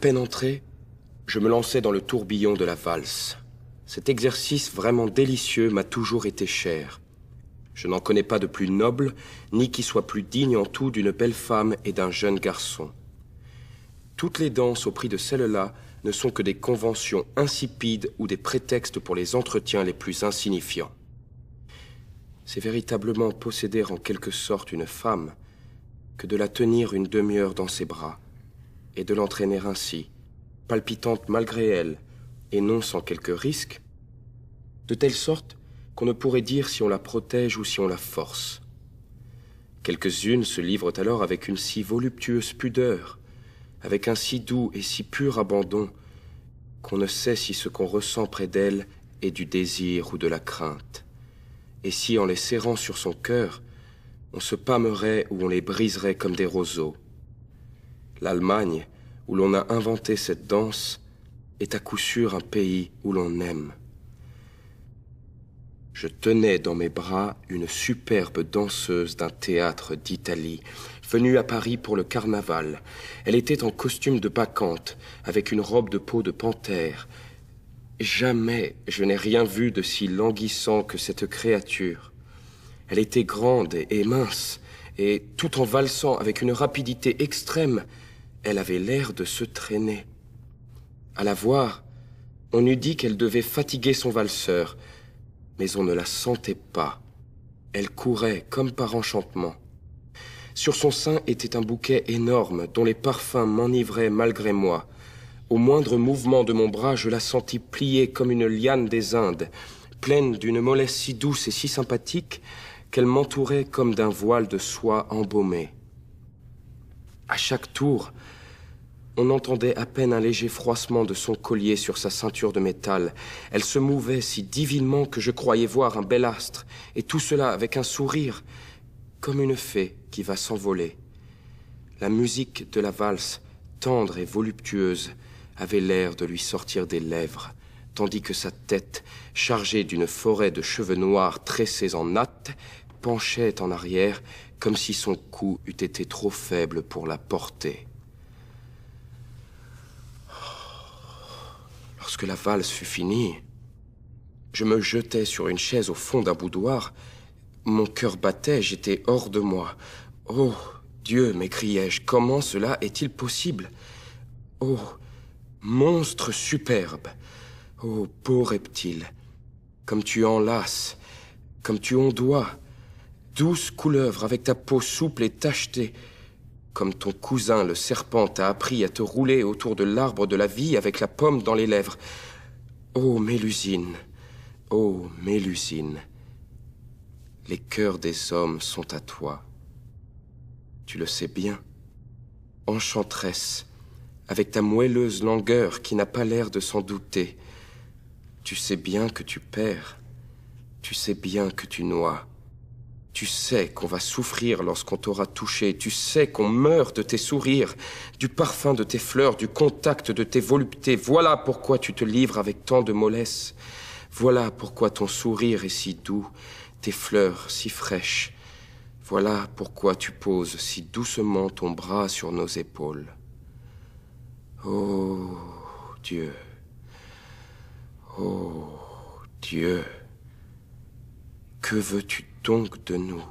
peine entré, je me lançais dans le tourbillon de la valse. Cet exercice vraiment délicieux m'a toujours été cher. Je n'en connais pas de plus noble, ni qui soit plus digne en tout d'une belle femme et d'un jeune garçon. Toutes les danses au prix de celle-là ne sont que des conventions insipides ou des prétextes pour les entretiens les plus insignifiants. C'est véritablement posséder en quelque sorte une femme que de la tenir une demi-heure dans ses bras et de l'entraîner ainsi, palpitante malgré elle et non sans quelques risques, de telle sorte qu'on ne pourrait dire si on la protège ou si on la force. Quelques-unes se livrent alors avec une si voluptueuse pudeur, avec un si doux et si pur abandon, qu'on ne sait si ce qu'on ressent près d'elles est du désir ou de la crainte, et si, en les serrant sur son cœur, on se pâmerait ou on les briserait comme des roseaux. L'Allemagne, où l'on a inventé cette danse, est à coup sûr un pays où l'on aime. Je tenais dans mes bras une superbe danseuse d'un théâtre d'Italie, venue à Paris pour le carnaval. Elle était en costume de bacchante, avec une robe de peau de panthère. Jamais je n'ai rien vu de si languissant que cette créature. Elle était grande et mince, et tout en valsant avec une rapidité extrême, elle avait l'air de se traîner. À la voir, on eût dit qu'elle devait fatiguer son valseur, mais on ne la sentait pas. Elle courait comme par enchantement. Sur son sein était un bouquet énorme dont les parfums m'enivraient malgré moi. Au moindre mouvement de mon bras, je la sentis pliée comme une liane des Indes, pleine d'une mollesse si douce et si sympathique qu'elle m'entourait comme d'un voile de soie embaumée. À chaque tour, on entendait à peine un léger froissement de son collier sur sa ceinture de métal. Elle se mouvait si divinement que je croyais voir un bel astre, et tout cela avec un sourire, comme une fée qui va s'envoler. La musique de la valse, tendre et voluptueuse, avait l'air de lui sortir des lèvres, tandis que sa tête, chargée d'une forêt de cheveux noirs tressés en nattes, penchait en arrière, comme si son cou eût été trop faible pour la porter. Lorsque la valse fut finie, je me jetai sur une chaise au fond d'un boudoir. Mon cœur battait, j'étais hors de moi. « Oh, Dieu !» m'écriai-je, « comment cela est-il possible? Oh, monstre superbe! Oh, beau reptile! Comme tu enlaces, comme tu ondoies, douce couleuvre avec ta peau souple et tachetée, comme ton cousin le serpent t'a appris à te rouler autour de l'arbre de la vie avec la pomme dans les lèvres. Oh, Mélusine! Oh, Mélusine! Les cœurs des hommes sont à toi. Tu le sais bien. Enchanteresse, avec ta moelleuse langueur qui n'a pas l'air de s'en douter. Tu sais bien que tu perds. Tu sais bien que tu noies. Tu sais qu'on va souffrir lorsqu'on t'aura touché. Tu sais qu'on meurt de tes sourires, du parfum de tes fleurs, du contact de tes voluptés. Voilà pourquoi tu te livres avec tant de mollesse. Voilà pourquoi ton sourire est si doux, tes fleurs si fraîches. Voilà pourquoi tu poses si doucement ton bras sur nos épaules. Oh, Dieu. Oh, Dieu. Que veux-tu donc de nous ?